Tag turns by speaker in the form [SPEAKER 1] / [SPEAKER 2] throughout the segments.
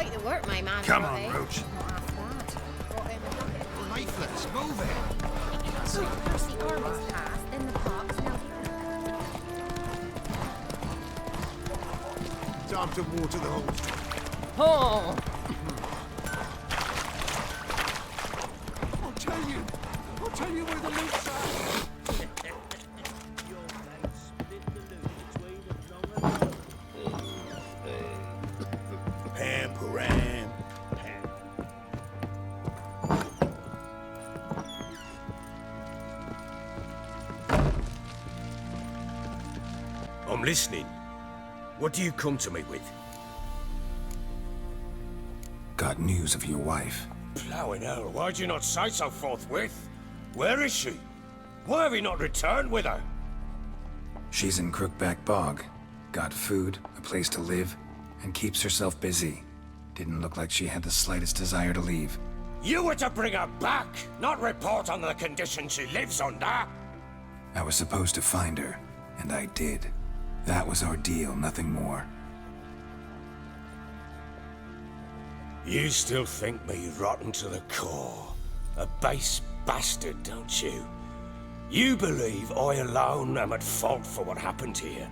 [SPEAKER 1] Quite the work, my man.
[SPEAKER 2] Come on, Roach.
[SPEAKER 3] Lifeless, move it!
[SPEAKER 1] So first the army's passed, then the park's now.
[SPEAKER 3] Time to water the whole...
[SPEAKER 1] Oh!
[SPEAKER 3] I'll tell you where the loot's at!
[SPEAKER 2] Pam, param.
[SPEAKER 4] I'm listening. What do you come to me with?
[SPEAKER 5] Got news of your wife.
[SPEAKER 4] Plowing hell, why'd you not say so forthwith? Where is she? Why have you not returned with her?
[SPEAKER 5] She's in Crookback Bog. Got food, a place to live, and keeps herself busy. Didn't look like she had the slightest desire to leave.
[SPEAKER 4] You were to bring her back, not report on the conditions she lives under.
[SPEAKER 5] I was supposed to find her, and I did. That was our deal, nothing more.
[SPEAKER 4] You still think me rotten to the core. A base bastard, don't you? You believe I alone am at fault for what happened here.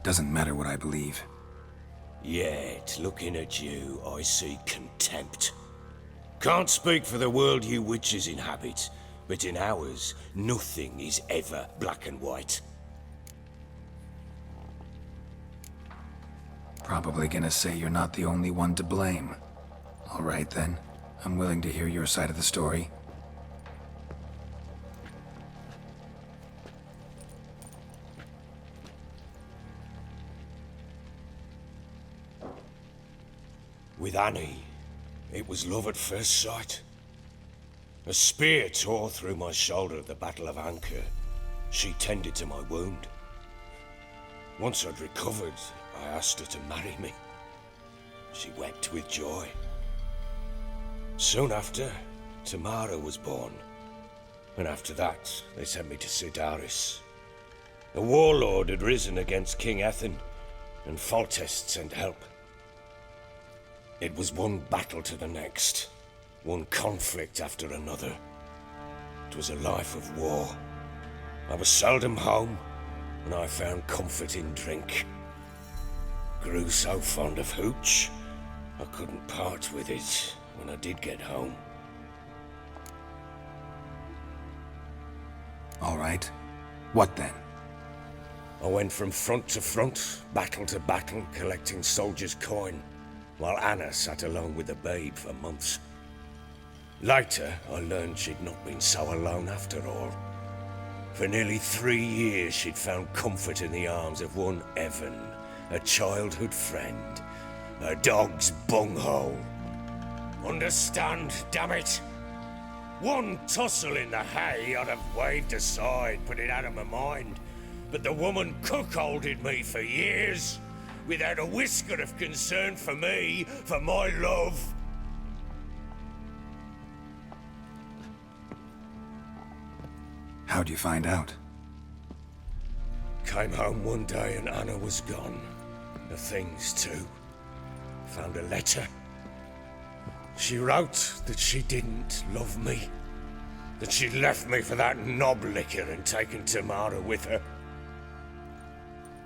[SPEAKER 5] Doesn't matter what I believe.
[SPEAKER 4] Yet, looking at you, I see contempt. Can't speak for the world you witches inhabit, but in ours, nothing is ever black and white.
[SPEAKER 5] Probably gonna say you're not the only one to blame. All right then, I'm willing to hear your side of the story.
[SPEAKER 4] With Annie, it was love at first sight. A spear tore through my shoulder at the Battle of Anchor. She tended to my wound. Once I'd recovered, I asked her to marry me. She wept with joy. Soon after, Tamara was born. And after that, they sent me to Sidaris. A warlord had risen against King Ethan, and Foltest sent help. It was one battle to the next, one conflict after another. It was a life of war. I was seldom home, and I found comfort in drink. Grew so fond of hooch, I couldn't part with it when I did get home.
[SPEAKER 5] All right. What then?
[SPEAKER 4] I went from front to front, battle to battle, collecting soldiers' coin, while Anna sat alone with the babe for months. Later, I learned she'd not been so alone after all. For nearly 3 years, she'd found comfort in the arms of one Evan, a childhood friend, a dog's bunghole. Understand, damn it? One tussle in the hay I'd have waved aside, put it out of my mind. But the woman cuckolded me for years, without a whisker of concern for me, for my love.
[SPEAKER 5] How'd you find out?
[SPEAKER 4] Came home one day and Anna was gone. The things too. Found a letter. She wrote that she didn't love me. That she'd left me for that knob licker and taken Tamara with her.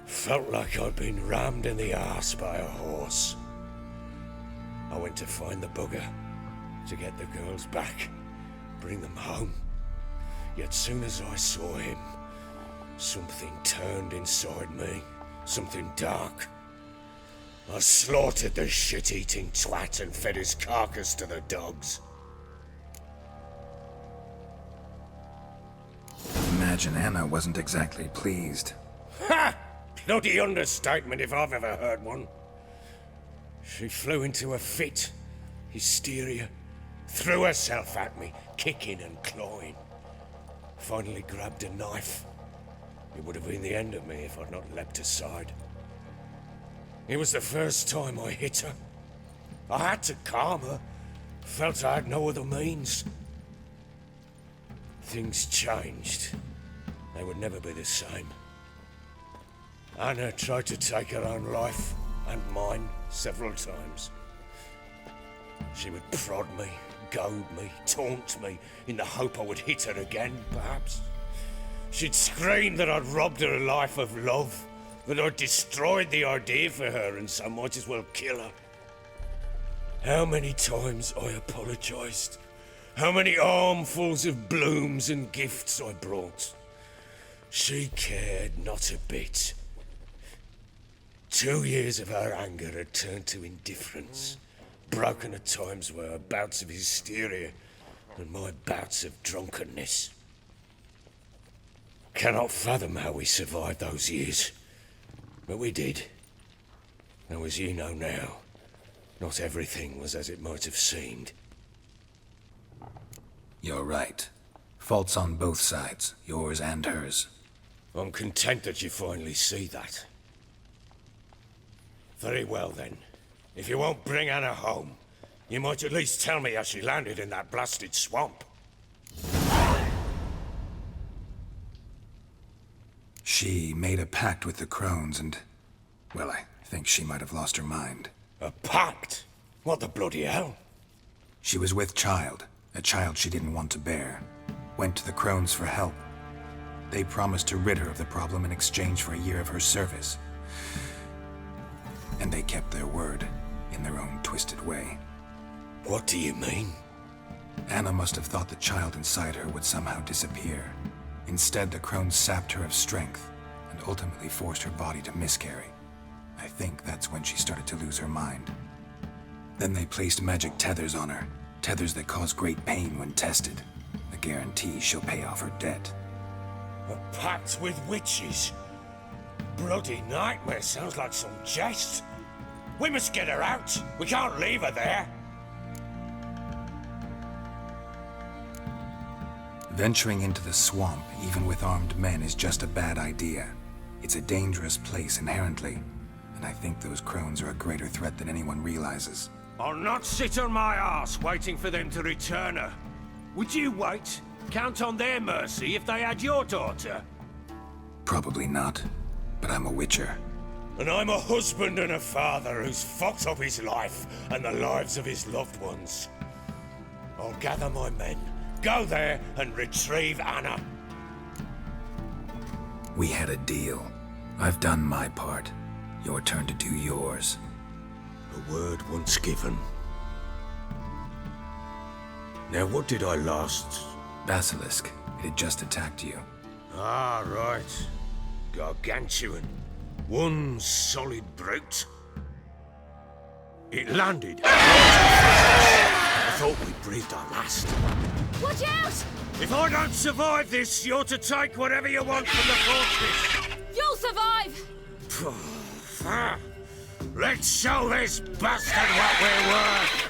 [SPEAKER 4] Felt like I'd been rammed in the arse by a horse. I went to find the bugger, to get the girls back, bring them home. Yet soon as I saw him, something turned inside me, something dark. I slaughtered the shit-eating twat and fed his carcass to the dogs.
[SPEAKER 5] Imagine Anna wasn't exactly pleased.
[SPEAKER 4] Ha! Bloody understatement if I've ever heard one. She flew into a fit, hysteria, threw herself at me, kicking and clawing. Finally grabbed a knife. It would have been the end of me if I'd not leapt aside. It was the first time I hit her. I had to calm her. Felt I had no other means. Things changed. They would never be the same. Anna tried to take her own life, and mine, several times. She would prod me, goad me, taunt me, in the hope I would hit her again, perhaps. She'd scream that I'd robbed her life of love, that I'd destroyed the idea for her, and so might as well kill her. How many times I apologized. How many armfuls of blooms and gifts I brought. She cared not a bit. 2 years of her anger had turned to indifference, broken at times by her bouts of hysteria and my bouts of drunkenness. Cannot fathom how we survived those years, but we did. Though as you know now, not everything was as it might have seemed.
[SPEAKER 5] You're right. Faults on both sides, yours and hers.
[SPEAKER 4] I'm content that you finally see that. Very well then. If you won't bring Anna home, you might at least tell me how she landed in that blasted swamp.
[SPEAKER 5] She made a pact with the crones and... well, I think she might have lost her mind.
[SPEAKER 4] A pact? What the bloody hell?
[SPEAKER 5] She was with child, a child she didn't want to bear. Went to the crones for help. They promised to rid her of the problem in exchange for a year of her service. And they kept their word, in their own twisted way.
[SPEAKER 4] What do you mean?
[SPEAKER 5] Anna must have thought the child inside her would somehow disappear. Instead, the crones sapped her of strength, and ultimately forced her body to miscarry. I think that's when she started to lose her mind. Then they placed magic tethers on her, tethers that cause great pain when tested. A guarantee she'll pay off her debt.
[SPEAKER 4] A pact with witches? Bloody nightmare, sounds like some jest. We must get her out. We can't leave her there.
[SPEAKER 5] Venturing into the swamp, even with armed men, is just a bad idea. It's a dangerous place inherently, and I think those crones are a greater threat than anyone realizes.
[SPEAKER 4] I'll not sit on my arse waiting for them to return her. Would you wait? Count on their mercy if they had your daughter?
[SPEAKER 5] Probably not, but I'm a witcher.
[SPEAKER 4] And I'm a husband and a father who's fucked up his life and the lives of his loved ones. I'll gather my men, go there and retrieve Anna.
[SPEAKER 5] We had a deal. I've done my part. Your turn to do yours.
[SPEAKER 4] A word once given. Now what did I last...
[SPEAKER 5] Basilisk. It had just attacked you.
[SPEAKER 4] Ah, right. Gargantuan. One solid brute. It landed. I thought we breathed our last.
[SPEAKER 1] Watch out!
[SPEAKER 4] If I don't survive this, you're to take whatever you want from the fortress.
[SPEAKER 1] You'll survive!
[SPEAKER 4] Let's show this bastard what we're worth.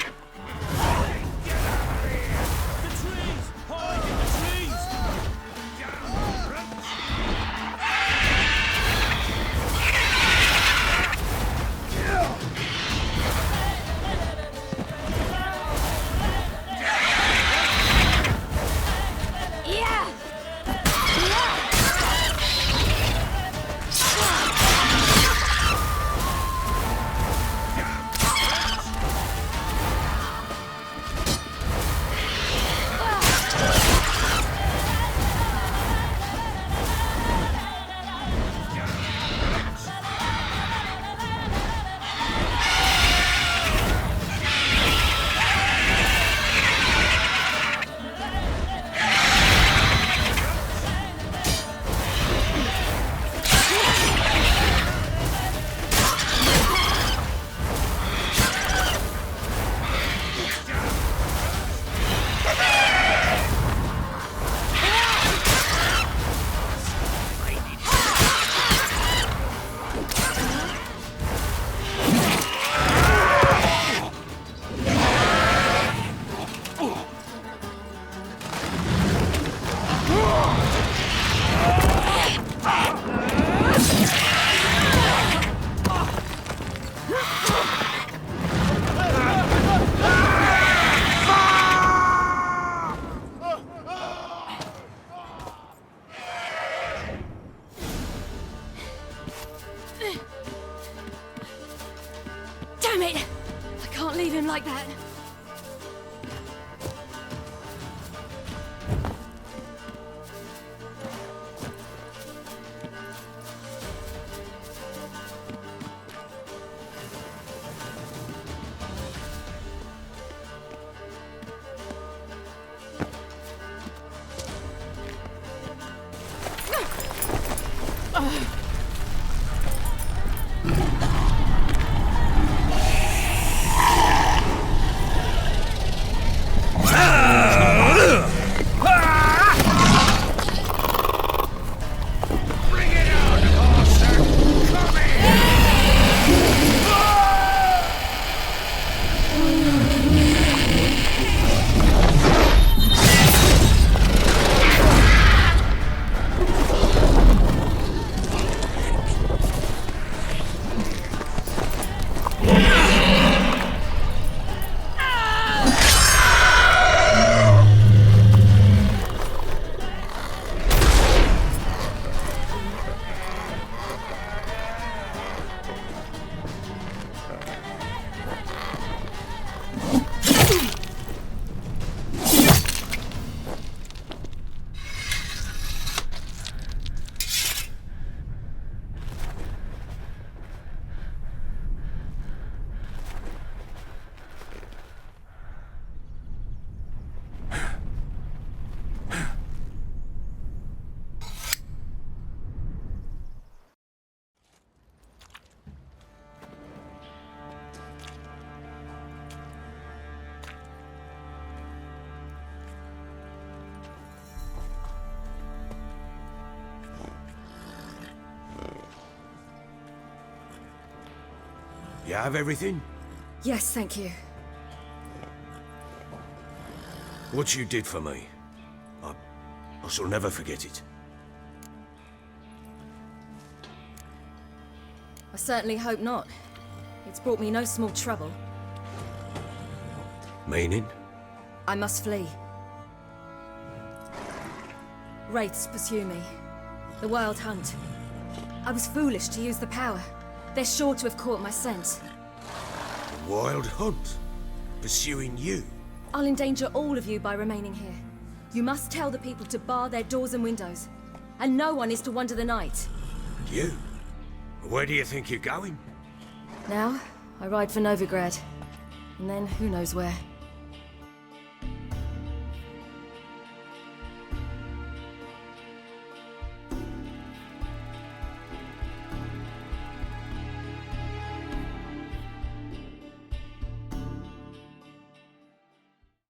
[SPEAKER 4] You have everything?
[SPEAKER 2] Yes, thank you.
[SPEAKER 4] What you did for me, I shall never forget it.
[SPEAKER 2] I certainly hope not. It's brought me no small trouble.
[SPEAKER 4] Meaning?
[SPEAKER 2] I must flee. Wraiths pursue me. The Wild Hunt. I was foolish to use the power. They're sure to have caught my scent.
[SPEAKER 4] The Wild Hunt? Pursuing you?
[SPEAKER 2] I'll endanger all of you by remaining here. You must tell the people to bar their doors and windows. And no one is to wander the night.
[SPEAKER 4] You? Where do you think you're going?
[SPEAKER 2] Now, I ride for Novigrad. And then, who knows where.